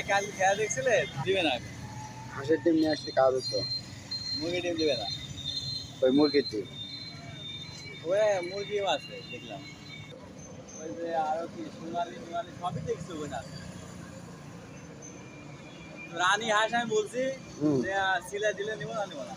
কাল খেলা দেখছিলেন? দিবে না। হাঁসের ডিম নিয়ে আসলে খাওয়া যেত। মুরগি ডিম দিবে না। ওই মুরগির ডিম। ওই মুরগিও আছে দেখলাম। ওই যে আরো কি সোনালি মোনালি সবই দেখছি ওখানে আছে। রানী হাঁস আমি বলছি হুম। যে সিলা দিলে নিব না নিব না।